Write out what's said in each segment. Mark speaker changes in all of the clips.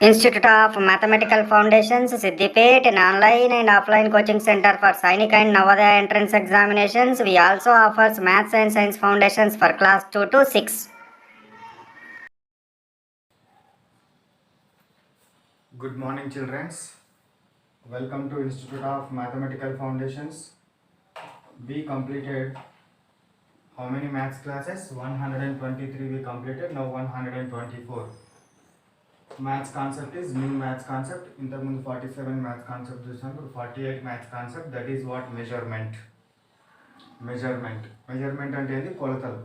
Speaker 1: Institute of Mathematical Foundations, Siddipet, an online and offline coaching center for Sainik and Navodaya entrance examinations. We also offers Maths and Science Foundations for class 2 to 6.
Speaker 2: Good morning, children. Welcome to Institute of Mathematical Foundations. We completed how many maths classes? 123 we completed, now 124. Maths concept is new maths concept. ఇంతకు ముందు 47 maths concept చూసాం, ఇప్పుడు 48 maths concept. That is what measurement. Measurement అంటే ఏంటి? కొలతలు.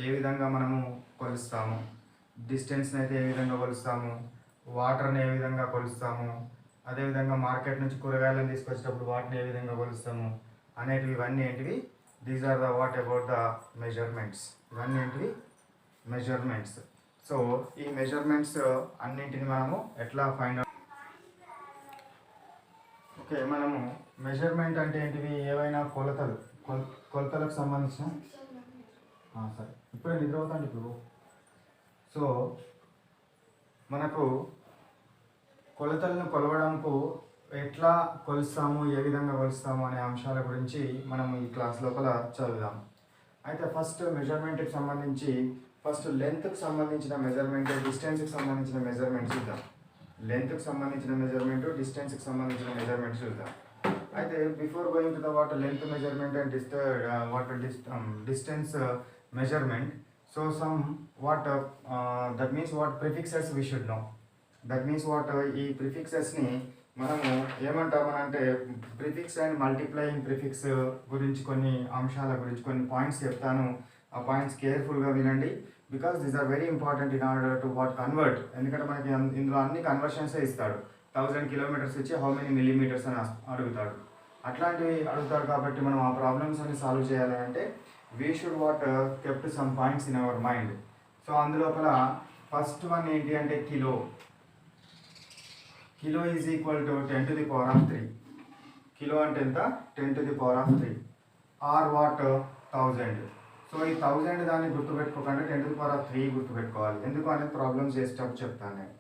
Speaker 2: ఏ విధంగా మనము కొలుస్తాము, డిస్టెన్స్ని అయితే ఏ విధంగా కొలుస్తాము, వాటర్ని ఏ విధంగా కొలుస్తాము, అదేవిధంగా మార్కెట్ నుంచి కూరగాయలను తీసుకొచ్చేటప్పుడు వాటిని ఏ విధంగా కొలుస్తాము అనేటివి, ఇవన్నీ ఏంటివి? These are the what about the measurements. ఇవన్నీ ఏంటివి? మెజర్మెంట్స్. సో ఈ మెజర్మెంట్స్ అన్నింటిని మనము ఎట్లా ఫైండ్ అవుట్? ఓకే, మనము మెజర్మెంట్ అంటే ఏంటివి? ఏవైనా కొలతలకు సంబంధించిన సరే ఇప్పుడే నిద్ర అవుతాండి ఇప్పుడు. సో మనకు కొలతలను కొలవడానికి ఎట్లా కొలుస్తాము, ఏ విధంగా కొలుస్తాము అనే అంశాల గురించి మనం ఈ క్లాస్ లోపల చదువుదాం. అయితే ఫస్ట్ మెజర్మెంట్కి సంబంధించి ఫస్ట్ లెంత్కి సంబంధించిన మెజర్మెంట్, డిస్టెన్స్కి సంబంధించిన మెజర్మెంట్ చూద్దాం. లెంత్కి సంబంధించిన మెజర్మెంట్, డిస్టెన్స్కి సంబంధించిన మెజర్మెంట్ చూద్దాం. అయితే before going to the what length measurement and distance measurement, so some what that means what prefixes we should know. That means what ఈ ప్రిఫిక్సెస్ని మనము ఏమంటామనంటే ప్రిఫిక్స్ అండ్ మల్టిప్లయింగ్ ప్రిఫిక్స్ గురించి కొన్ని అంశాల గురించి కొన్ని పాయింట్స్ చెప్తాను. ఆ పాయింట్స్ కేర్ఫుల్గా వినండి, because these are very important in order to what convert. ఎందుకంటే మనకి ఇందులో అన్ని కన్వర్షన్సే ఇస్తాడు. 1000 kilometers ఇచ్చి హౌ మెనీ మిల్లీమీటర్స్ అని అడుగుతాడు. అట్లాంటివి అడుగుతాడు కాబట్టి మనం ఆ ప్రాబ్లమ్స్ అన్ని సాల్వ్ చేయాలి అంటే we should what kept some points in our mind. So అందులోపల ఫస్ట్ వన్ ఏంటి అంటే kilo. Kilo is equal to 10 to the power of 3. Kilo అంటే ఎంత? 10 to the power of 3. Or what 1000. So ఈ 1000 దాన్ని గుర్తుపెట్టుకోకుండా 10 to the power of 3 గుర్తుపెట్టుకోవాలి. ఎందుకు అనేది ప్రాబ్లమ్స్ చేసేటప్పుడు చెప్తాను నేను.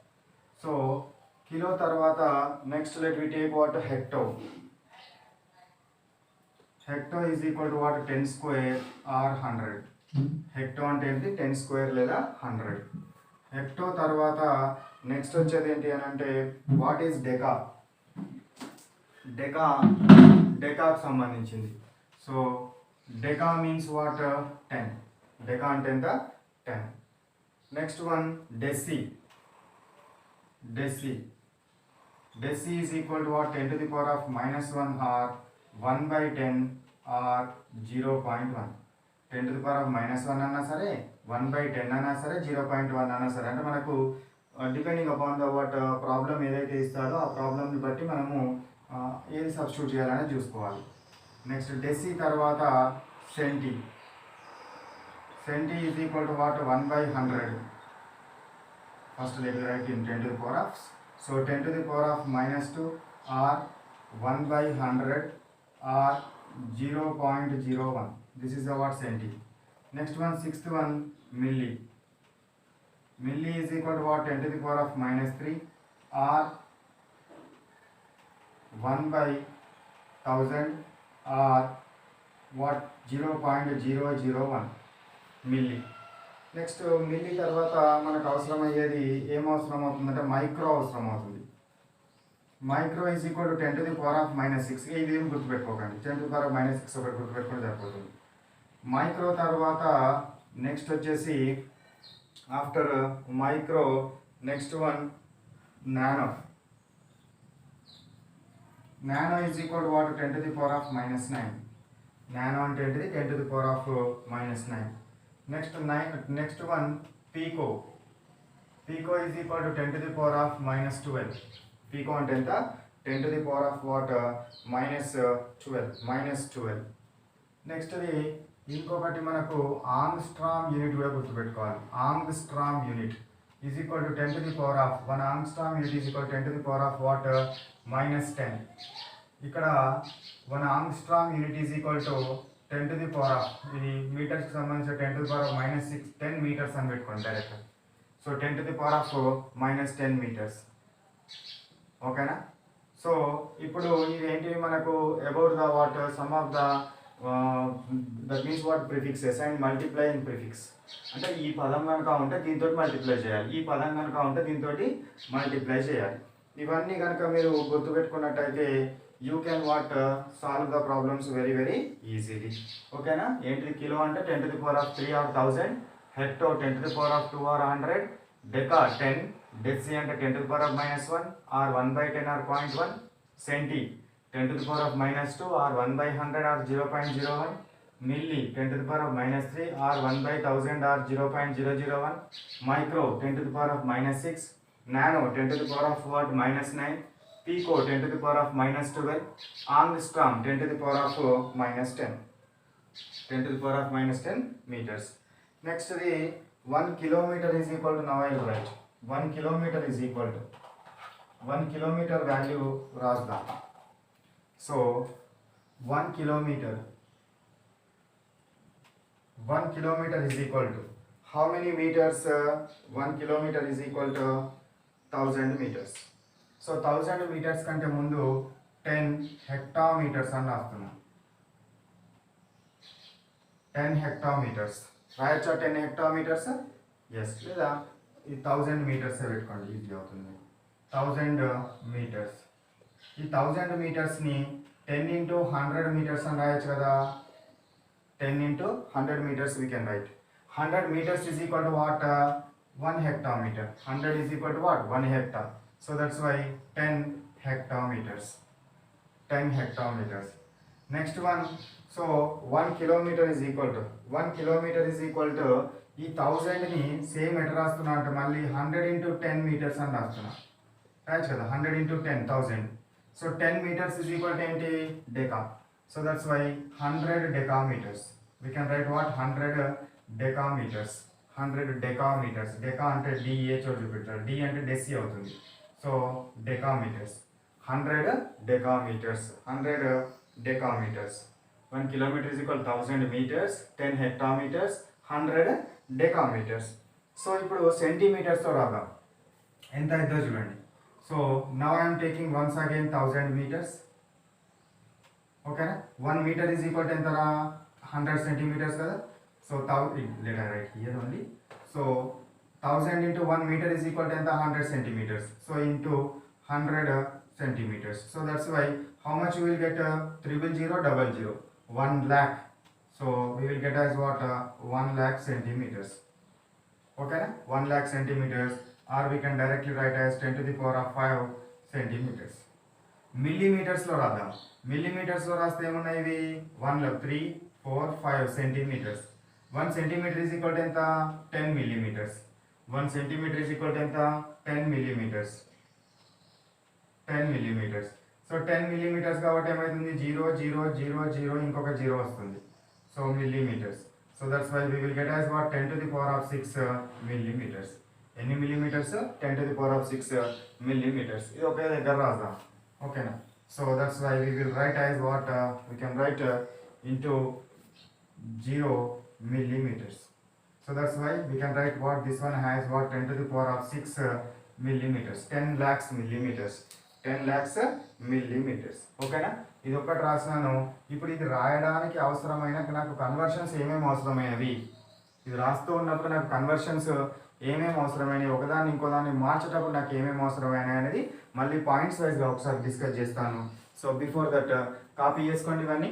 Speaker 2: సో కిలో తర్వాత next let we take what hecto. Hecto is equal to what 10 square or 100. Hecto అంటే ఏంటి? 10 square లేదా 100. హెక్టో తర్వాత నెక్స్ట్ వచ్చేది ఏంటి అని అంటే వాట్ ఈజ్ డెకా. డెకాకు సంబంధించింది. So deca means what 10. Deca అంటే ఎంత? 10. Next one deci is equal to what 10 to the power of -1 or 1/10 or 0.1. 10 to the power of -1 అన్నా సరే, 1/10 అన్నా సరే, 0.1 అన్నా సరే. అంటే మనకు depending upon the what problem ఏదైతే ఇస్తారో ఆ ప్రాబ్లమ్ని బట్టి మనము ఏది సబ్స్టిట్యూట్ చేయాలనేది చూసుకోవాలి. నెక్స్ట్ డెసి తర్వాత centi is equal to what 1/100. First let write in 10 to the power of. So 10 to the power of -2 or 1/100 or 0.01. This is the what centi. Next one, sixth one, milli. Milli is equal to what 10 to the power of -3 or 1/1000 or what 0.001 milli. Next milli తర్వాత మనకు అవసరమయ్యేది ఏం అవసరం అవుతుందంటే micro అవసరం అవుతుంది. Micro is equal to 10 to the power of -6. ఇది ఏం గుర్తుపెట్టుకోకండి, 10 to the power of -6 ఒకటి గుర్తుపెట్టుకుంటే సరిపోతుంది. మైక్రో తర్వాత నెక్స్ట్ వచ్చేసి after micro next one nano. Nano is equal to what 10 to the power of -9. Nano అంటే ఏంటిది? 10 to the power of -9. Next one pico. Pico is equal to 10 to the power of -12. Pico అంటే ఎంత? 10 to the power of what -12. నెక్స్ట్ది ఇంకొకటి మనకు angstrom unit కూడా గుర్తుపెట్టుకోవాలి. Angstrom unit is equal to 10 to the power of 1 angstrom unit is equal 10 to the power of what -10. ఇక్కడ 1 angstrom unit is equal to 10 to the power of, ఇది మీటర్స్కి సంబంధించిన 10 to the power of -6 10 meters అని పెట్టుకోండి direct. So 10 to the power of minus 10 meters. ఓకేనా. So ఇప్పుడు ఇదేంటివి మనకు about the what some of the that means what prefixes and multiplying prefix. అంటే ఈ పదం కనుక ఉంటే దీంతో మల్టిప్లై చేయాలి, ఈ పదం కనుక ఉంటే దీంతో మల్టిప్లై చేయాలి. ఇవన్నీ కనుక మీరు గుర్తుపెట్టుకున్నట్టయితే you can what solve the problems very very easily. ఓకేనా. ఏంటిది కిలో అంటే 10 to the power of 3 or 1000, hecto 10 to the power of 2 or 100, డెకా 10, deci అంటే 10 to the power of -1 or 1/10 or 0.1, centi 10 to the power of -2 or 1/100 or 0.01, milli 10 to the power of -3 or 1/1000 or 0.001, micro 10 to the power of -6, nano 10 to the power of what -9, pico 10 to the power of -12, angstrom 10 to the power of -10, 10 to the power of -10 meters. Next the 1 kilometer is equal to, now I will write 1 kilometer is equal to 1 kilometer value రాద్దాం. So 1 kilometer is equal to how many meters? 1 kilometer is equal to 1000 meters. So 1000 meters కంటే ముందు 10 hectometers అని రాస్తున్నాం. 10 hectometers రాయొచ్చా? 10 hectometers yes, లేదా ఈ 1000 meters పెట్టుకోండి, easy అవుతుంది. 1000 meters. ఈ 1000 metersని 10 into 100 meters అని రాయొచ్చు కదా. 10 into 100 meters we can write. 100 meters is equal to what? 1 hectometer. 100 is equal to what? 1 hectare. So that's why 10 hectometers. 10 hectometers. Next one. So 1 kilometer is equal to 1 kilometer is equal to ఈ 1000ని same ఎట్లా రాస్తున్నా అంటే మళ్ళీ 100 into 10 meters అని రాస్తున్నా. రాయచ్చు కదా 100 into 10, 1000. So 10 meters is equal to ఏంటి? డెకా. So that's why 100 decameters. We can write what? 100 decameters. 100 decameters. Deca అంటే DH చూపించారు, D అంటే డెసి అవుతుంది. So decameters. 100 decameters. 100 decameters. 1 kilometer is equal to 1000 meters, 10 hectometers, 100 decameters. So ఇప్పుడు సెంటీమీటర్స్తో రాద్దాం. ఎంత అవుతుందో చూడండి. So now I'm taking once again 1000 meters. ఓకేనా. 1 meter is equal to ఎంత? 100 centimeters కదా. So let I write here only. So 1000 into 1 meter is equal to ఎంత? 100 centimeters. So into 100 centimeters. So that's why how much we will get? 00000, 1 lakh. So we will get as what? 1 lakh centimeters. Okay, 1 lakh centimeters, or we can directly write as 10 to the power of 5 centimeters. Millimeters లో రాద్దాం. Millimeters లో రాస్తే ఏమున్నాయి ఇవి? 1 3 4 5 centimeters. 1 centimeter is equal to ఎంత? 10 millimeters. 1 centimeter is equal to ఎంత? 10 millimeters. 10 millimeters. So 10 millimeters కాబట్టి ఏమవుతుంది? 0 0 0 0 ఇంకొక 0 వస్తుంది. So millimeters. So that's why we will get as what? 10 to the power of 6 millimeters. ఎన్ని millimeters? 10 to the power of 6 millimeters. ఇది ఒకే దగ్గర రాద్దాం. ఓకేనా. So that's why we will write as what? We can write into 0 millimeters. So that's why we can write what? This one has what? 10 to the power of 6 millimeters. 10 lakhs millimeters. 10 lakhs millimeters. ఓకేనా. ఇది ఒకటి రాసినాను. ఇప్పుడు ఇది రాయడానికి అవసరమైన నాకు conversions ఏమేమి అవసరమైనవి, ఇది రాస్తూ ఉన్నప్పుడు నాకు కన్వర్షన్స్ ఏమేమి అవసరమైనవి, ఒకదాన్ని ఇంకోదాన్ని మార్చేటప్పుడు నాకు ఏమేమి అవసరమైనవి అనేది మళ్ళీ పాయింట్స్ వైజ్గా ఒకసారి డిస్కస్ చేస్తాను. సో బిఫోర్ దట్ కాపీ చేసుకోండి ఇవన్నీ.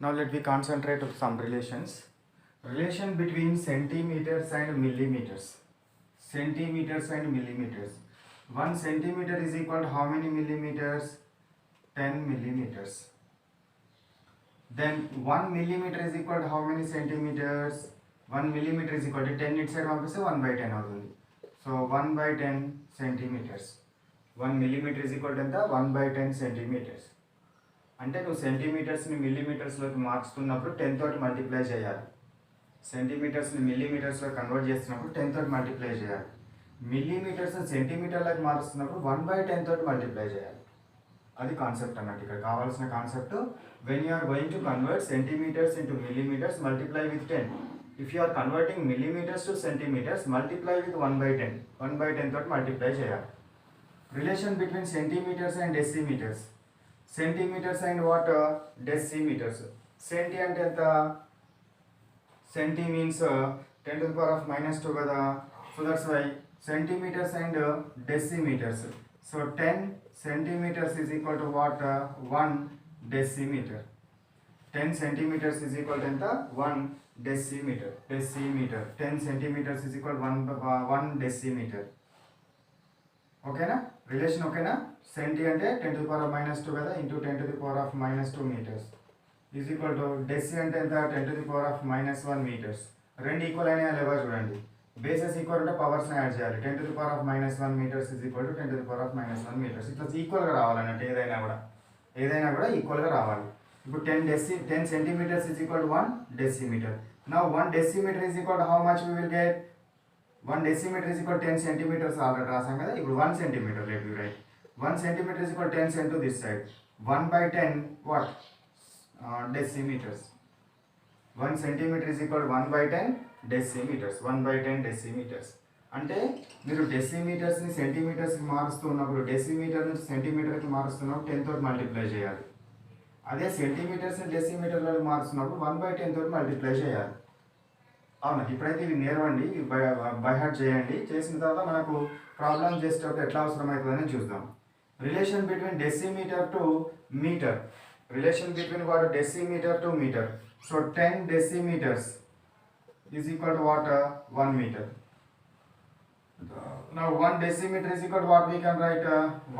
Speaker 2: Now let me concentrate on some relations. Relation between centimeters and millimeters. Centimeters and millimeters. 1 centimeter is equal to how many millimeters? 10 millimeters. Then 1 millimeter is equal to how many centimeters? 1 millimeter is equal to 10 inside పంపిస్తే 1/10 అవుతుంది. So 1/10 centimeters. 1 millimeter is equal to ఎంత? 1/10 centimeters. అంటే నువ్వు సెంటీమీటర్స్ని మిల్లీమీటర్స్లోకి మార్చుతున్నప్పుడు 10 తోటి multiply చేయాలి. సెంటీమీటర్స్ని మిల్లీమీటర్స్లో convert చేస్తున్నప్పుడు 10 తోటి multiply చేయాలి. మిల్లీమీటర్స్ని సెంటీమీటర్లకు మారుస్తున్నప్పుడు 1/10 తోటి మల్టిప్లై చేయాలి. అది కాన్సెప్ట్ అన్నట్టు. ఇక్కడ కావాల్సిన concept, when you are going to convert centimeters into millimeters multiply with 10. If you are converting millimeters to centimeters multiply with 1/10. 1/10 తోటి మల్టిప్లై చేయాలి. Relation between centimeters and decimeters. Centimeters and what decimeters. Centi అంటే ఎంత? Centi means 10 to the power of -2 కదా. So that's why centimeters and decimeters. So 10 centimeters is equal to what? 1 decimeter. 10 centimeters is equal to ఎంత? 1 decimeter. 10 centimeters is equal to 1 decimeter. ఓకేనా? Relation ఓకేనా? Centi అంటే 10 to the power of -2 కదా, into 10 to the power of -2 meters is equal to deci అంటే ఎంత? 10 to the power of -1 meters. రెండు equal అయినా లేవా చూడండి. బేసెస్ ఈక్వల్ ఉంటే పవర్స్ని యాడ్ చేయాలి. 10 to the power of -1 meters is equal to 10 to the power of -1 meters. ఇట్లా ఈక్వల్గా రావాలన్నట్టు ఏదైనా కూడా ఈక్వల్గా రావాలి. ఇప్పుడు 10 centimeters is equal to 1 decimeter. Now 1 decimeter is equal to how much we will get? 1 decimeter is equal to 10 centimeters already రాసాం కదా. ఇప్పుడు 1 centimeter let me write. 1 centimeter is equal to 10 cent to this side. 1/10 what? Decimeters. 1 centimeter is equal to 1/10 decimeters. 1/10 decimeters. అంటే మీరు డెసిమీటర్స్ని సెంటీమీటర్స్కి మారుస్తున్నప్పుడు, decimetre నుంచి సెంటీమీటర్కి మారుస్తున్నప్పుడు 10 తోటి multiply చేయాలి. అదే సెంటీమీటర్స్ని డెసిమీటర్లకు మారుస్తున్నప్పుడు 1/10 తోటి మల్టిప్లై చేయాలి. అవునా? ఇప్పుడైతే ఇవి నేర్వండి, ఇవి బై హార్ట్ చేయండి. చేసిన తర్వాత మనకు ప్రాబ్లం చేసేటప్పుడు ఎట్లా అవసరమవుతుందని చూద్దాం. Relation between decimeter to meter. Relation between what? Decimeter to meter. So 10 decimeters is equal to what? 1 meter. Now 1 decimeter is equal to what we can write?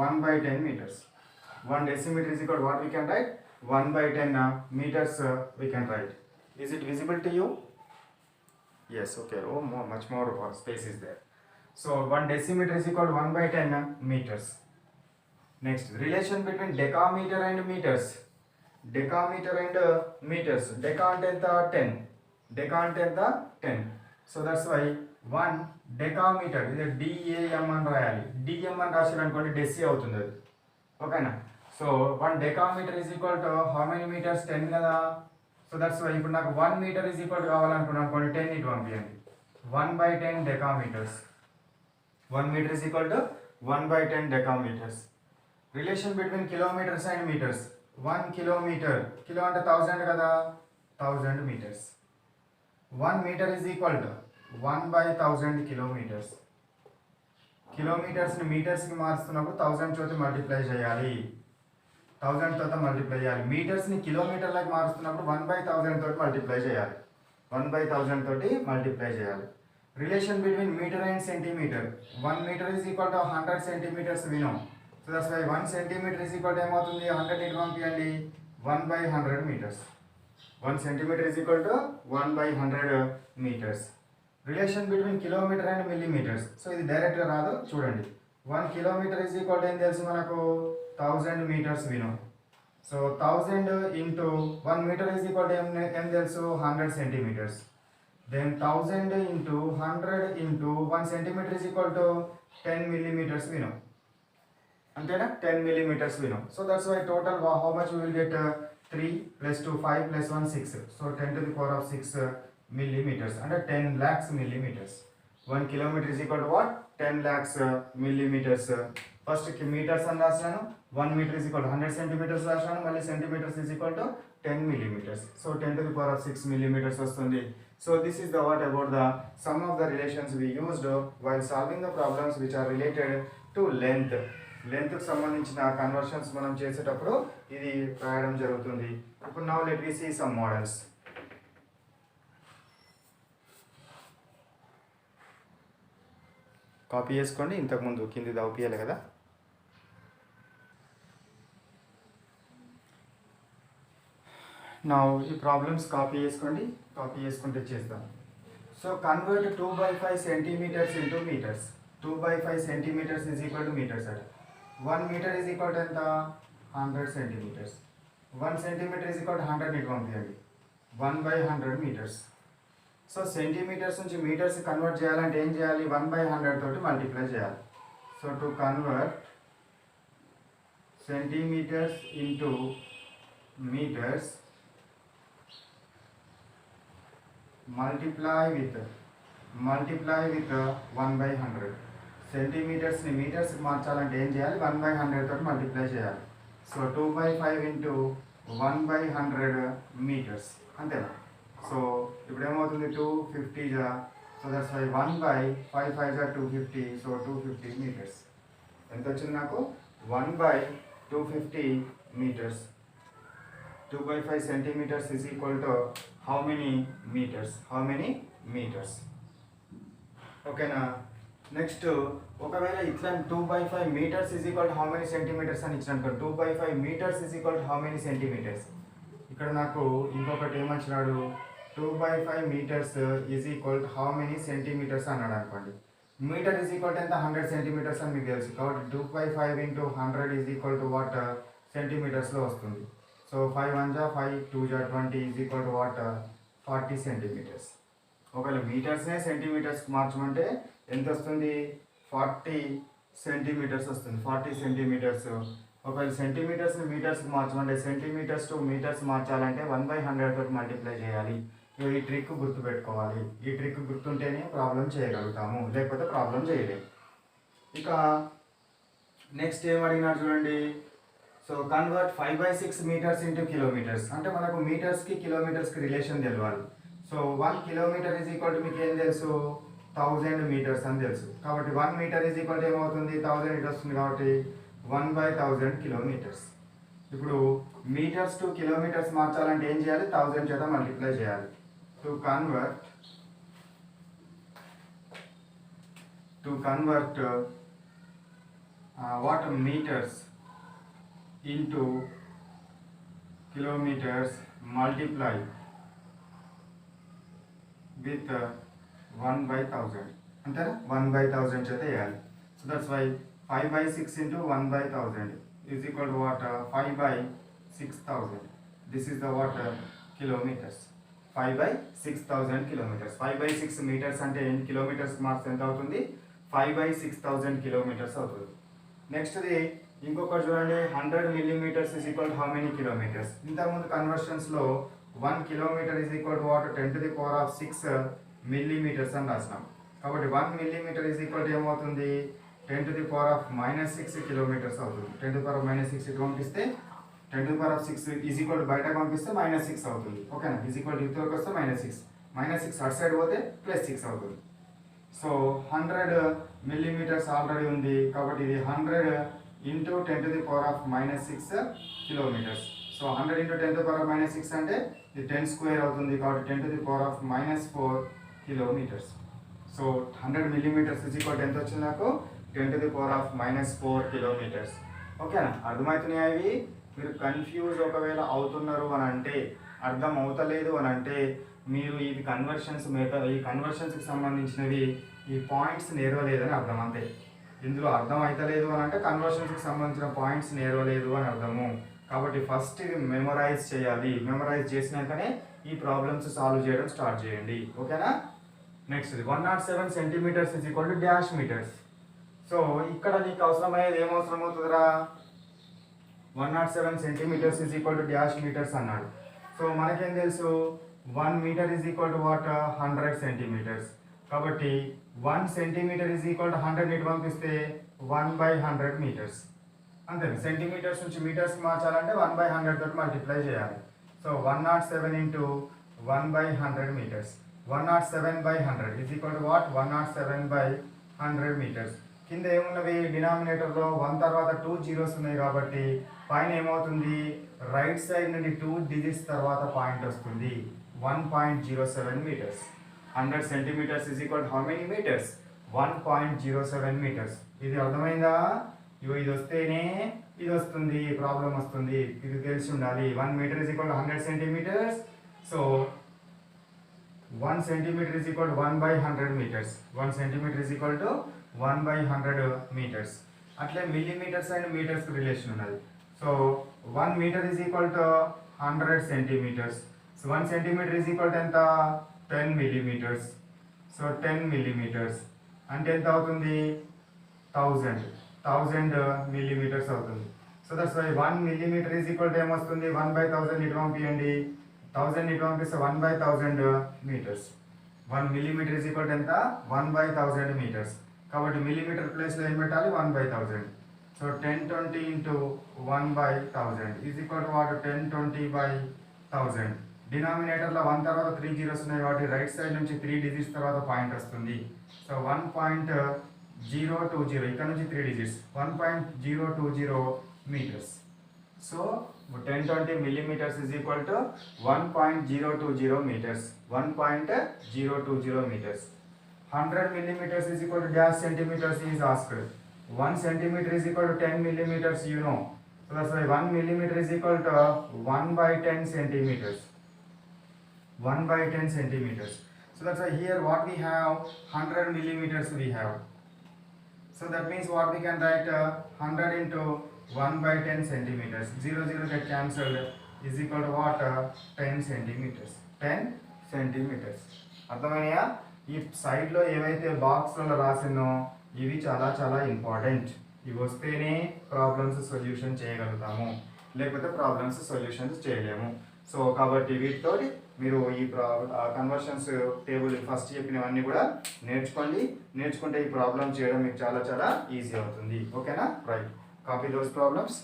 Speaker 2: 1/10 meters. 1 decimeter is equal to what we can write? 1/10 meters we can write. Is it visible to you? Yes, okay. Oh, much more space is there. So 1 decimeter is equal to 1/10 meters. Next, relation between decameter and meters. Decameter and meters. Deca అంటే ఎంత? 10. Deca అంటే ఎంత? 10. So that's why 1 decameter ఇది DAM అని రాయాలి. DM అని రాశారు అనుకోండి డెసి అవుతుంది అది. ఓకేనా? So 1 decameter is equal to how many meters? 10 కదా. సో దట్స్ వై ఇప్పుడు నాకు 1 meter is equal to కావాలనుకున్నాను అనుకోండి 10 ఇటు పంపించండి. 1/10 decameters. 1 meter is equal to 1/10 decameters. Relation between kilometers and meters. 1 kilometer. Kilo అంటే 1000 కదా. 1000 meters. 1 meter is equal to 1/1000 kilometers. కిలోమీటర్స్ని మీటర్స్కి మారుస్తున్నప్పుడు 1000 తోటి multiply చేయాలి. 1000 తోటి మల్టిప్లై చేయాలి. మీటర్స్ని కిలోమీటర్లకు మారుస్తున్నప్పుడు 1/1000 తోటి మల్టిప్లై చేయాలి. 1/1000 తోటి మల్టిప్లై చేయాలి. Relation between meter and centimeter. 1 meter is equal to 100 centimeters we know. So that's why 1 centimeter is equal to ఏమవుతుంది? 100 ఇటు పంపించండి. 1/100 meters. 1 centimeter is equal to 1/100 meters. Relation between kilometer and millimeters. So ఇది డైరెక్ట్గా రాదు, చూడండి. 1 kilometer is equal to ఏం తెలుసు మనకు? 1000 meters we know. So 1000 into 1 meter is equal to ఏం తెలుసు? 100 centimeters. Then 1000 into 100 into 1 centimeter is equal to 10 millimeters we know. అంతేనా? 10 millimeters we know. So that's why total how much we will get? 3 plus 2 5 plus 1 6. So 10 to the power of 6 millimeters. అంటే 10 lakhs millimeters. 1 kilometer is equal to what? 10 lakhs millimeters. First meters అని రాసినాను. 1 meter is equal to 100 centimeters రాసినాను. మళ్ళీ centimeters is equal to 10 millimeters. So 10 to the power of 6 millimeters వస్తుంది. So this is the what about the some of the relations we used while solving the problems which are related to length. Length కి సంబంధించిన conversions మనం చేసేటప్పుడు ఇది రాయడం జరుగుతుంది. ఇప్పుడు now let we see some models. Copy చేసుకోండి, ఇంతకుముందు కింది దౌపియాలి కదా. నా ఈ ప్రాబ్లమ్స్ కాపీ చేసుకోండి, కాపీ చేసుకుంటే చేద్దాం. So convert 2/5 centimeters into meters. 2/5 centimeters is equal to meters at 1 meter is equal to ఎంత? 100 centimeters. 1 centimeter is equal to 100 ఇటు పంపించండి. 1/100 meters. సో సెంటీమీటర్స్ నుంచి మీటర్స్ కన్వర్ట్ చేయాలంటే ఏం చేయాలి? 1/100 తోటి మల్టిప్లై చేయాలి. So to convert centimeters into meters multiply with 1/100. సెంటీమీటర్స్ని మీటర్స్కి మార్చాలంటే ఏం చేయాలి? 1/100 తోటి మల్టిప్లై చేయాలి. సో 2/5 ఇంటూ 1/100 మీటర్స్, అంతేనా? సో ఇప్పుడు ఏమవుతుంది? 250 జా, సో దట్స్ వై 1/5 జా 250, సో 250 మీటర్స్. ఎంత వచ్చింది నాకు? 1/250 metres. 2/5 centimeters is equal to how many meters? How many meters? ఓకేనా? నెక్స్ట్ ఒకవేళ ఇట్లా 2/5 meters is equal how many centimeters అని ఇచ్చినట్టు 2/5 meters is equal how many centimeters. ఇక్కడ నాకు ఇంకొకటి ఏమచ్చినాడు? 2/5 meters is equal how many centimeters అన్నాడు అనుకోండి. మీటర్ ఈజ్ ఈక్వల్ ఎంత? 100 సెంటీమీటర్స్ అని మీకు తెలుసు కాబట్టి 2/5 into 100 is equal to what? సెంటీమీటర్స్లో వస్తుంది. సో 5 1 జా 5, 2 జా 20 is equal to what? 40 centimetres. ఒకవేళ మీటర్స్నే సెంటీమీటర్స్కి మార్చమంటే ఎంత వస్తుంది? 40 సెంటీమీటర్స్ వస్తుంది. 40 సెంటీమీటర్స్. ఒకవేళ సెంటీమీటర్స్ని మీటర్స్కి మార్చమంటే సెంటీమీటర్స్ టు మీటర్స్ మార్చాలంటే 1/100 తోటి మల్టిప్లై చేయాలి. ఈ ట్రిక్ గుర్తుపెట్టుకోవాలి. ఈ ట్రిక్ గుర్తుంటేనే ప్రాబ్లం చేయగలుగుతాము, లేకపోతే ప్రాబ్లం చేయలేము. ఇక నెక్స్ట్ ఏం అడిగినారు చూడండి. So convert 5/6 meters into kilometers. అంటే మనకు మీటర్స్కి కిలోమీటర్స్కి రిలేషన్ తెలవాలి. So 1 kilometer is equal to మీకు ఏం తెలుసు? 1000 మీటర్స్ అని తెలుసు. కాబట్టి 1 మీటర్ ఈజ్ ఈక్వల్ టు ఏమవుతుంది? 1000 ఇటు వస్తుంది కాబట్టి 1/1000 కిలోమీటర్స్. ఇప్పుడు మీటర్స్ టు కిలోమీటర్స్ మార్చాలంటే ఏం చేయాలి? 1000 చేత మల్టిప్లై చేయాలి. To convert what meters into kilometers multiply with 1/1000. అంతేనా? 1/1000 చేత వేయాలి. So that's why 5/6 into 1/1000 is equal to what? 5/6000. This is the what? Kilometers. 5/6000 kilometers. 5/6 meters అంటే కిలోమీటర్స్ మార్క్స్ ఎంత అవుతుంది? 5/6000 kilometers అవుతుంది. నెక్స్ట్ది ఇంకొకటి చూడండి. 100 millimeters is equal to how many kilometers? ఇంతకుముందు కన్వర్షన్స్లో 1 kilometer is equal to what? 10⁶ millimeters అని రాసినాం. కాబట్టి 1 millimeter is equal to ఏమవుతుంది? 10⁻⁻6 kilometers అవుతుంది. 10⁻⁻6 ఇటు పంపిస్తే 10⁻6 is equal to బయటకు పంపిస్తే -6 అవుతుంది. ఓకేనా? is equal to ఇటువరకు వస్తే -6 అటు సైడ్ పోతే +6 అవుతుంది. సో 100 millimeters ఆల్రెడీ ఉంది కాబట్టి ఇది 100 ఇంటూ 10⁻⁻6 కిలోమీటర్స్. సో 100 ఇంటూ 10⁻⁻6 అంటే ఇది 10 స్క్వేర్ అవుతుంది కాబట్టి 10⁻⁻4 kilometres. So 100 millimeters is equal ఎంత వచ్చింది నాకు? 10⁻⁻4 కిలోమీటర్స్. ఓకేనా? అర్థమవుతున్నాయా ఇవి? మీరు కన్ఫ్యూజ్ ఒకవేళ అవుతున్నారు అని అంటే, అర్థం అవుతలేదు అని అంటే మీరు ఇది ఈ కన్వర్షన్స్కి సంబంధించినవి ఈ పాయింట్స్ నేర్వలేదని అర్థం, అంతే. ఇందులో అర్థం అవుతలేదు అని అంటే కన్వర్షన్స్కి సంబంధించిన పాయింట్స్ నేర్వలేదు అని అర్థము. కాబట్టి ఫస్ట్ ఇది మెమరైజ్ చేయాలి. మెమరైజ్ చేసినాకనే ఈ ప్రాబ్లమ్స్ సాల్వ్ చేయడం స్టార్ట్ చేయండి. ఓకేనా? Next 107 centimeters is equal to dash meters. So ఇక్కడ నీకు అవసరమయ్యేది ఏమవసరం అవుతుందిరా? 107 centimeters is equal to dash meters అన్నాడు. సో మనకేం తెలుసు? 1 meter is equal to what? 100 centimeters. కాబట్టి 1 సెంటీమీటర్ ఈజ్ ఈక్వల్ టు 100 ఇటు పంపిస్తే 1/100 మీటర్స్. అంతే. సెంటీమీటర్స్ నుంచి మీటర్స్కి మార్చాలంటే 1/100 తోటి మల్టిప్లై చేయాలి. So 107 into 1/100 meters. 107/100 is equal to what? 107/100 meters. కింద ఏమున్నవి? డినామినేటర్లో 1 తర్వాత 2 జీరోస్ ఉన్నాయి కాబట్టి పైన ఏమవుతుంది? రైట్ సైడ్ నుండి 2 డిజిట్స్ తర్వాత పాయింట్ వస్తుంది. 1.07 meters. 100 centimeters is equal how many meters? 1.07 meters. ఇది అర్థమైందా? ఇది వస్తేనే ఇది వస్తుంది, ప్రాబ్లం వస్తుంది. ఇది తెలిసి ఉండాలి. 1 meter is equal 100 centimeters. So 1 centimeter is equal 1/100 meters. 1 centimeter is equal to 1/100 meters. అట్లే మిల్లీమీటర్స్ అండ్ మీటర్స్కి రిలేషన్ ఉన్నది. So 1 meter is equal to 100 centimeters. So 1 centimeter is equal to ఎంత? 10 millimeters. సో 10 millimeters అంటే ఎంత అవుతుంది? 1000 millimeters అవుతుంది. So that's why 1 millimeter is equal to ఏమొస్తుంది 1/1000 ఇటు పంపించండి 1000 ఇటు పంపిస్తే 1/1000 meters 1 millimeter is equal to ఎంత 1/1000 మీటర్స్ కాబట్టి మిల్లీమీటర్ ప్లేస్లో ఏం పెట్టాలి 1/1000 so 1020 into 1/1000 is equal to what 1020/1000 డినామినేటర్లో 1 తర్వాత 3 జీరోస్ ఉన్నాయి కాబట్టి రైట్ సైడ్ నుంచి 3 డిజిట్స్ తర్వాత పాయింట్ వస్తుంది సో 1.020 ఇక్కడ నుంచి 3 digits 1.020 meters. So 1020 millimeters is equal to 1.020 meters. 1.020 meters. 100 millimeters is equal to dash centimeters is asked. 1 centimeter is equal to 10 millimeters, you know. So that's why 1 millimeter is equal to 1/10 centimeters. 1/10 centimeters. So that's why here what we have 100 millimeters we have. So that means what we can write 100 into 1/10 centimeters. 0 get cancelled is equal to what 10 centimeters. 10 centimeters. అర్థమయ్యా ఈ సైడ్లో ఏవైతే బాక్స్లలో రాసినో ఇవి చాలా చాలా important. ఇవి వస్తేనే problems solution చేయగలుగుతాము, లేకపోతే ప్రాబ్లమ్స్ సొల్యూషన్స్ చేయలేము. సో కాబట్టి వీటితో మీరు ఈ కన్వర్షన్స్ టేబుల్ ఫస్ట్ చెప్పినవన్నీ కూడా నేర్చుకుంటే ఈ ప్రాబ్లం చేయడం మీకు చాలా చాలా ఈజీ అవుతుంది. ఓకేనా? Right, copy those problems.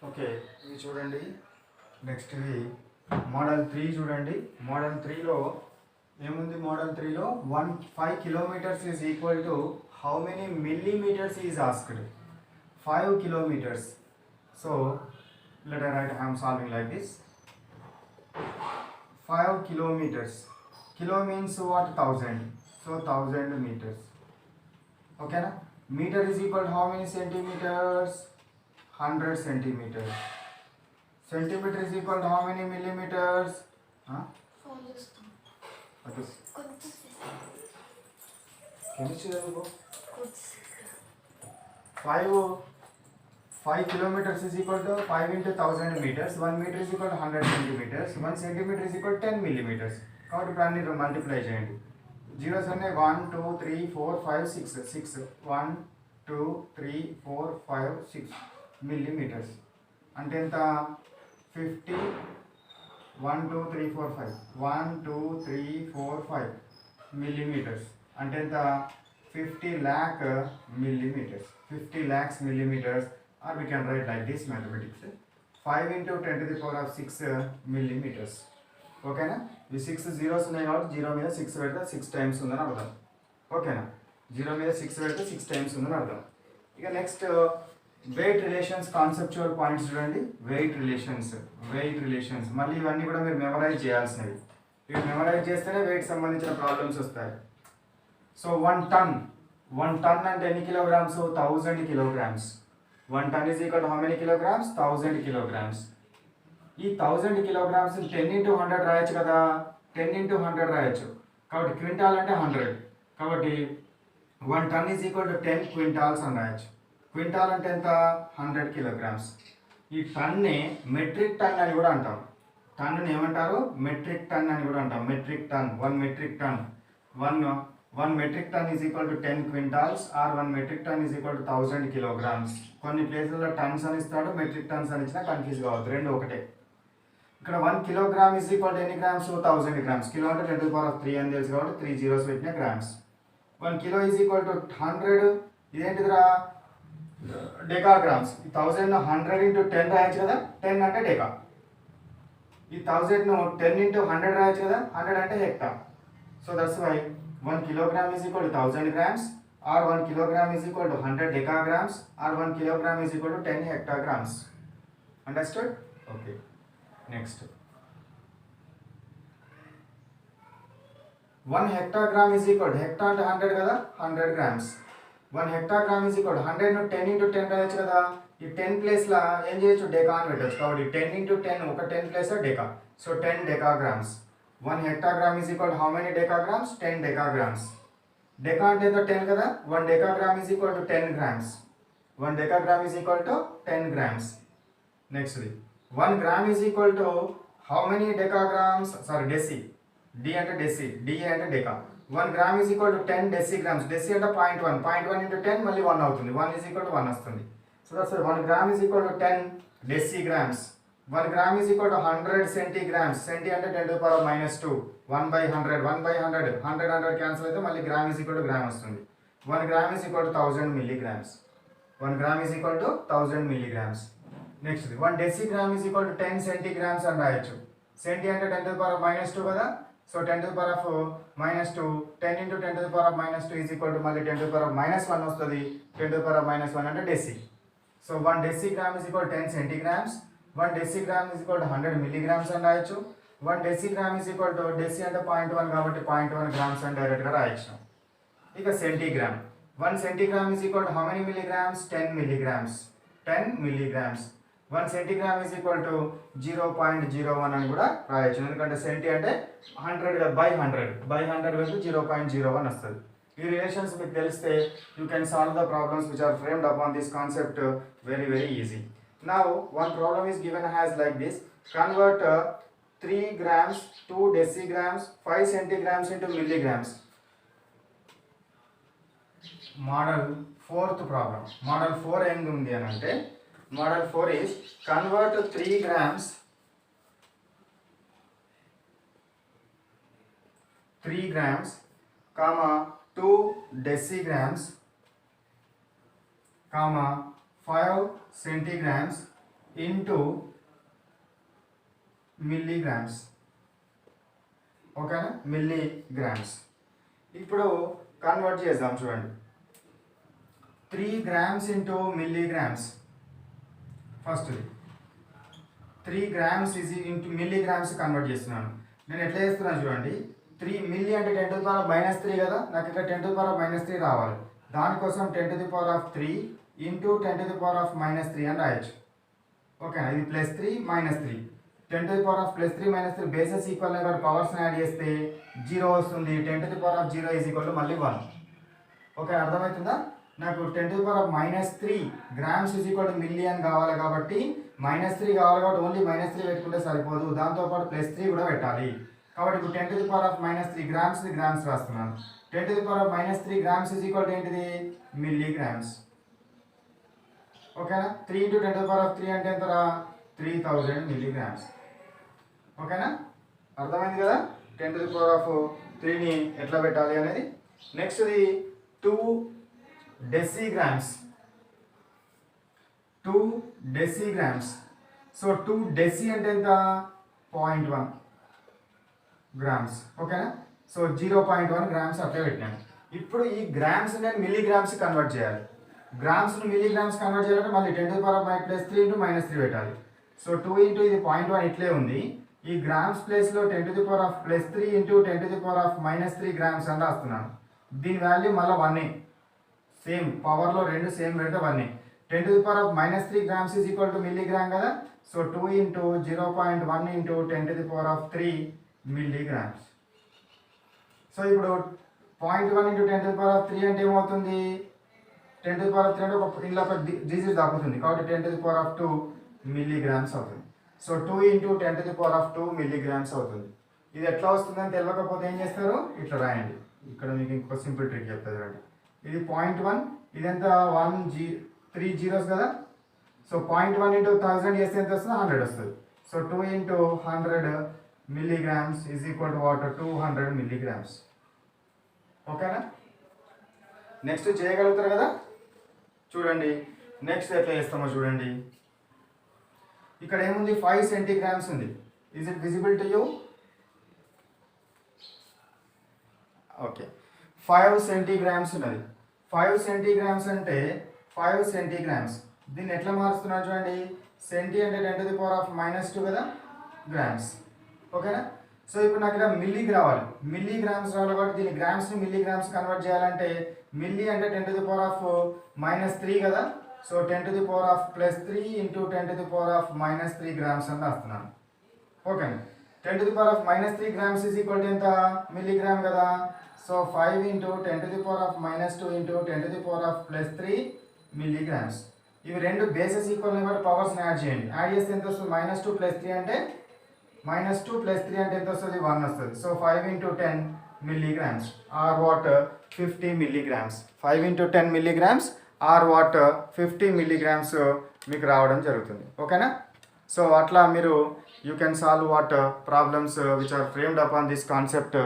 Speaker 2: Okay, ఇవి చూడండి. నెక్స్ట్ ఇవి మోడల్ 3 చూడండి. మోడల్ 3లో ఏముంది? మోడల్ 3లో 5 kilometers is equal to how many millimetres is asked? 5 kilometers. So let us write, I am solving like this. 5 kilometers. Kilo means what? 1000. So 1000 meters. Okay na? Meter is equal to how many centimeters? 100 centimeters. Centimeter is equal to how many millimeters? Huh? Chemistry go. 5 kilometers is equal to 5 into 1000 meters. 1 meter is equal to 100 centimeters. 1 centimeter is equal to 10 millimeters. కాబట్టి ఇప్పుడు అన్ని multiply చేయండి. Zeros అన్నీ 1 2 3 4 5 6 1 2 3 4 5 6 millimeters. అంటే ఎంత? 50 1 2 3 4 5 1 2 3 4 5 millimeters. అంటే ఎంత? 50 lakh millimeters. 50 lakhs millimeters, or we can write like this mathematics. 5 into 10 to the power of 6 millimeters. ఓకేనా? ఈ 6 జీరోస్ ఉన్నాయి కాబట్టి 0 మీద 6 పెడితే 6 టైమ్స్ ఉందని అర్థం. ఓకేనా? 0 మీద 6 పెడితే 6 టైమ్స్ ఉందని అర్థం. ఇక next weight relations, conceptual points చూడండి. వెయిట్ రిలేషన్స్ మళ్ళీ ఇవన్నీ కూడా మీరు మెమరైజ్ చేయాల్సినవి. ఇవి మెమరైజ్ చేస్తేనే వెయిట్ సంబంధించిన ప్రాబ్లమ్స్ వస్తాయి. సో 1 ton అంటే ఎన్ని kilograms? 1000 kilograms. 1 ton is equal to how many kilograms? 1000 kilograms. ఈ 1000 kilograms 10 into 100 రాయొచ్చు కదా. 10 into 100 రాయొచ్చు. కాబట్టి క్వింటాల్ అంటే 100. కాబట్టి 1 ton is equal to 10 quintals అని రాయొచ్చు. క్వింటాల్ అంటే ఎంత? 100 kilograms. ఈ టన్నే మెట్రిక్ టన్ అని కూడా అంటాం. టన్నుని ఏమంటారు? మెట్రిక్ టన్ అని కూడా అంటాం. Metric ton, 1 metric ton. 1 metric ton is equal to 10 quintals, or 1 metric ton is equal to 1000 kilograms. కొన్ని ప్లేసుల్లో టన్స్ అని ఇస్తాడు, మెట్రిక్ టన్స్ అని ఇచ్చినా కన్ఫ్యూజ్ కావద్దు, రెండు ఒకటే. ఇక్కడ 1 kilogram is equal to ఎన్ని గ్రామ్స్? 1000 grams. కిలో అంటే 10 to the power of 3 అని తెలుసు కాబట్టి 3 zeros పెట్టిన grams. 1 kilo is equal to 100. ఇదేంటిదిరా? డెకాగ్రామ్స్. ఈ 1000 100 into 10 రాయొచ్చు కదా. 10 అంటే డెకా. ఈ 1000 10 into 100 రాయొచ్చు కదా. 100 అంటే hectare. So that's why 1 kilogram is equal to 1000 grams, or 1 kilogram is equal to 100 decagrams, or 1 kilogram is equal to 10 hectograms. Understood? Okay. Next. 1 hectogram is equal to, hectare అంటే 100 కదా, 100 grams. 1 hectogram is equal to 100 ను 10 into 10 రాయొచ్చు కదా. ఈ 10 ప్లేస్లో ఏం చేయొచ్చు? డెకా అని పెట్టచ్చు. కాబట్టి 10 into 10 ఒక 10 ప్లేస్లో డెకా. So 10 decagrams. 1 hectogram is equal to how many decagrams? 10 decagrams. Deca అంటే ఎంత? 10 కదా. 1 decagram is equal to 10 grams. 1 decagram is equal to 10 grams. నెక్స్ట్ది 1 gram is equal to how many decagrams, sorry deci, D అంటే deci, D అంటే deca. 1 gram is equal to 10 decigrams, deci అంటే 0.1, 0.1 into 10 మళ్ళీ 1 అవుతుంది, 1 is equal to 1 వస్తుంది. So that's 1 gram is equal to 10 decigrams. 1 gram is equal to 100 centigrams, centi అంటే 10 to the power -2, 1/100, 1/100, 100 cancel అయితే మళ్ళీ gram is equal to gram వస్తుంది. 1 gram is equal to 1000 milligrams. 1 gram is equal to 1000 milligrams. Next 1 decigram is equal to 10 centigrams అని రాయొచ్చు. Centi అంటే 10 to the power -2 కదా, so 10 to the power -2, 10 into 10 to the power -2 is equal to మళ్ళీ 10 to the power -1 వస్తుంది. 10 to the power -1 అంటే deci. So 1 decigram is equal to 10 centigrams. 1 decigram is equal to 100 milligrams అని రాయొచ్చు. 1 decigram is equal to deci అంటే 0.1 కాబట్టి 0.1 grams అని డైరెక్ట్గా రాయొచ్చు. ఇక centigram, 1 centigram is equal to how many milligrams, 10 milligrams, 10 milligrams. 1 centigram is equal to 0.01 అని కూడా రాయొచ్చు, ఎందుకంటే సెంటీ అంటే 100 బై 100 వెళ్తే 0.01 వస్తుంది. ఈ రిలేషన్స్ మీకు తెలిస్తే you can solve the problems which are framed upon this concept very easy. Now one problem is given as like this: convert 3 grams, 2 decigrams, 5 centigrams into milligrams. Model 4th problem. Model 4 end undi anante, model 4 is convert 3 grams, 3 grams, comma 2 decigrams, comma 5 centigrams into milligrams. ఓకేనా, milligrams. ఇప్పుడు convert చేద్దాం చూడండి. 3 grams into milligrams. First 3 grams is into milligrams convert చేస్తున్నాను. నేను ఎట్లా చేస్తున్నాను చూడండి. 3 milli అంటే 10 to the power -3 కదా, నాకు ఇక్కడ 10 to the power -3 రావాలి. దానికోసం 10 to the power 3 into 10 to the power -3 అని రాయొచ్చు. ఓకేనా, ఇది +3 -3, 10 to the power +3 -3 bases equal కాబట్టి పవర్స్ యాడ్ చేస్తే 0 వస్తుంది. 10 to the power 0 is equal to మళ్ళీ 1. ఓకే, అర్థమవుతుందా? నాకు 10 to the power -3 grams is equal to milli అని కావాలి కాబట్టి -3 కావాలి కాబట్టి ఓన్లీ -3 పెట్టుకుంటే సరిపోదు, దాంతోపాటు +3 కూడా పెట్టాలి. కాబట్టి ఇప్పుడు 10 to the power -3 గ్రామ్స్ రాస్తున్నాను. 10 to the power -3 grams is equal to ఏంటిది, మిల్లీగ్రామ్స్. ఓకేనా, 3 into 10 to the power 3 అంటే ఎంతరా, 3000 మిల్లీగ్రామ్స్. ఓకేనా, అర్థమైంది కదా 10 to the power 3ని ఎట్లా పెట్టాలి అనేది. నెక్స్ట్ది 2 డెసిగ్రామ్స్. 2 డెసిగ్రామ్స్. సో 2 డెసి అంటే ఎంత, 0.1 గ్రామ్స్. ఓకేనా, సో 0.1 గ్రామ్స్ అట్లా పెట్టినాను. ఇప్పుడు ఈ గ్రామ్స్ నేను మిల్లీగ్రామ్స్ కన్వర్ట్ చేయాలి. గ్రామ్స్ను మిల్లీగ్రామ్స్ కన్వర్ట్ చేయాలంటే మళ్ళీ 10 to the power +3 into -3 పెట్టాలి. సో 2 into ఇది 0.1 ఇట్లే ఉంది. ఈ గ్రామ్స్ ప్లేస్లో 10 to the power +3 into 10 to the power -3 grams అని రాస్తున్నాను. దీని వాల్యూ మళ్ళీ 1, సేమ్ పవర్లో రెండు సేమ్ పెడితే 1. 10 to the power -3 grams is equal to milligram కదా, so 2 into 0.1 into 10 to the power 3 milligrams. So ఇప్పుడు 0.1 into 10 to the power 3 అంటే ఏమవుతుంది, 10 to the power 3 అంటే ఒక ఇంట్లో ఒక డిజిట్ తగ్గుతుంది కాబట్టి 10 to the power 2 మిల్లీగ్రామ్స్ అవుతుంది. So 2 into 10 to the power 2 milligrams అవుతుంది. ఇది ఎట్లా వస్తుందని తెలియకపోతే ఏం చేస్తారు, ఇట్లా రాయండి. ఇక్కడ మీకు ఇంకో సింపుల్ ట్రిక్ చెప్తుంది చూడండి. ఇది 0.1, ఇదంత 3 zeros కదా, సో 0.1 into 1000 చేస్తే ఎంత వస్తుంది, 100 వస్తుంది. So 2 into 100 milligrams is equal to water 200 milligrams. ఓకేనా, నెక్స్ట్ చేయగలుగుతారు కదా. చూడండి నెక్స్ట్ ఎట్లా చేస్తామో చూడండి. ఇక్కడ ఏముంది, 5 సెంటీగ్రామ్స్ ఉంది. Is it visible to you? Okay, 5 centigrams ఉన్నది. 5 సెంటీగ్రామ్స్ అంటే 5 సెంటీగ్రామ్స్. దీన్ని ఎట్లా మారుస్తున్నారు చూడండి. సెంటీ అంటే 10 to the power -2 కదా, గ్రామ్స్. ఓకేనా, సో ఇప్పుడు నాకు ఇక్కడ మిల్లీకి రావాలి, మిల్లీగ్రామ్స్ రావాలి కాబట్టి దీన్ని గ్రామ్స్ని మిల్లీగ్రామ్స్ కన్వర్ట్ చేయాలంటే మిల్లీ అంటే 10 to the power -3 కదా, so 10 to the power +3 into 10 to the power -3 grams అని రాస్తున్నాను. Okay, 10 to the power -3 grams is equal to ఎంత, మిల్లీగ్రామ్ కదా, so 5 into 10 to the power -2 into 10 to the power +3 milligrams. ఇవి రెండు bases equal కాబట్టి పవర్స్ని add చేయండి. Add చేస్తే ఎంత వస్తుంది? -2 + 3 అంటే -2 + 3 అంటే ఎంత వస్తుంది? 1 వస్తుంది. So 5 × 10 milligrams or what 50 milligrams. 5 × 10 milligrams or what 50 milligrams మీకు రావడం జరుగుతుంది. ఓకేనా? సో అట్లా మీరు you can solve what problems which are framed upon this concept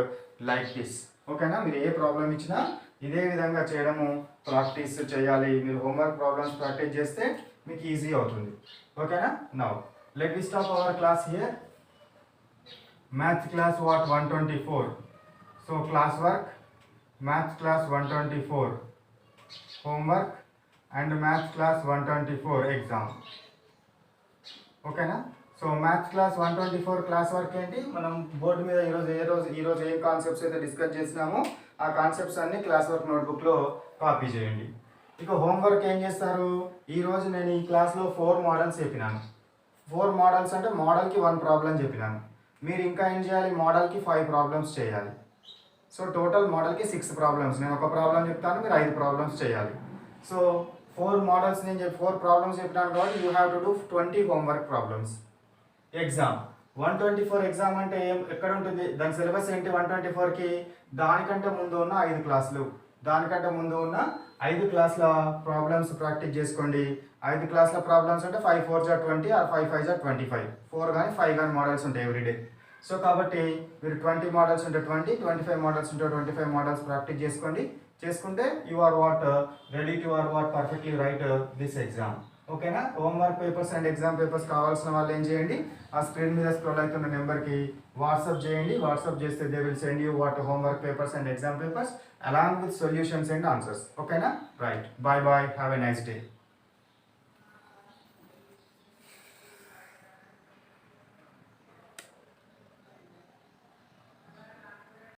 Speaker 2: like this. ఓకేనా? మీరు ఏ ప్రాబ్లం ఇచ్చినా ఇదే విధంగా చేయడము ప్రాక్టీస్ చేయాలి. మీరు హోంవర్క్ ప్రాబ్లమ్స్ ప్రాక్టీస్ చేస్తే మీకు ఈజీ అవుతుంది. ఓకేనా? Now let we stop our class here. Maths class what 124. So class work, maths class 124 homework and maths class 124 exam. ఓకేనా? So maths class 124 class work ఏంటి? మనం బోర్డు మీద ఈరోజు ఏం కాన్సెప్ట్స్ అయితే డిస్కస్ చేసినామో ఆ కాన్సెప్ట్స్ అన్ని క్లాస్ వర్క్ నోట్బుక్లో కాపీ చేయండి. ఇక హోంవర్క్ ఏం చేస్తారు? ఈరోజు నేను ఈ క్లాస్లో 4 మోడల్స్ చెప్పినాను. 4 మోడల్స్ అంటే మోడల్కి 1 ప్రాబ్లం చెప్పినాను. మీరు ఇంకా ఏం చేయాలి? మోడల్కి 5 ప్రాబ్లమ్స్ చేయాలి. సో టోటల్ మోడల్కి 6 ప్రాబ్లమ్స్. నేను ఒక ప్రాబ్లం చెప్తాను, మీరు 5 ప్రాబ్లమ్స్ చేయాలి. సో 4 మోడల్స్ నేను 4 ప్రాబ్లమ్స్ చెప్పినాను కాబట్టి you have to do 20 homework problems. Exam 124 exam అంటే ఎక్కడ ఉంటుంది? దాని సిలబస్ ఏంటి? 124కి దానికంటే ముందు ఉన్న 5 క్లాసులు, దానికంటే ముందు ఉన్న 5 క్లాసుల ప్రాబ్లమ్స్ ప్రాక్టీస్ చేసుకోండి. 5 క్లాసుల ప్రాబ్లమ్స్ అంటే 5 4 జా 20 ఆర్ 5 5 జా 25. 4 కానీ 5 కానీ మోడల్స్ ఉంటాయి ఎవ్రీడే. సో కాబట్టి మీరు 20 మోడల్స్ ఉంటే 20, 25 మోడల్స్ ఉంటే 25 మోడల్స్ ప్రాక్టీస్ చేసుకుంటే you are what ready to or what perfectly write this exam. ఓకేనా? Homework papers and exam papers కావాల్సిన వాళ్ళు ఏం చేయండి? ఆ స్క్రీన్ మీద స్క్రోల్ అవుతున్న నెంబర్కి వాట్సాప్ చేయండి. వాట్సాప్ చేస్తే they will send you what homework papers and exam papers along with solutions and answers. ఓకేనా? Right. Bye bye. Have a nice day.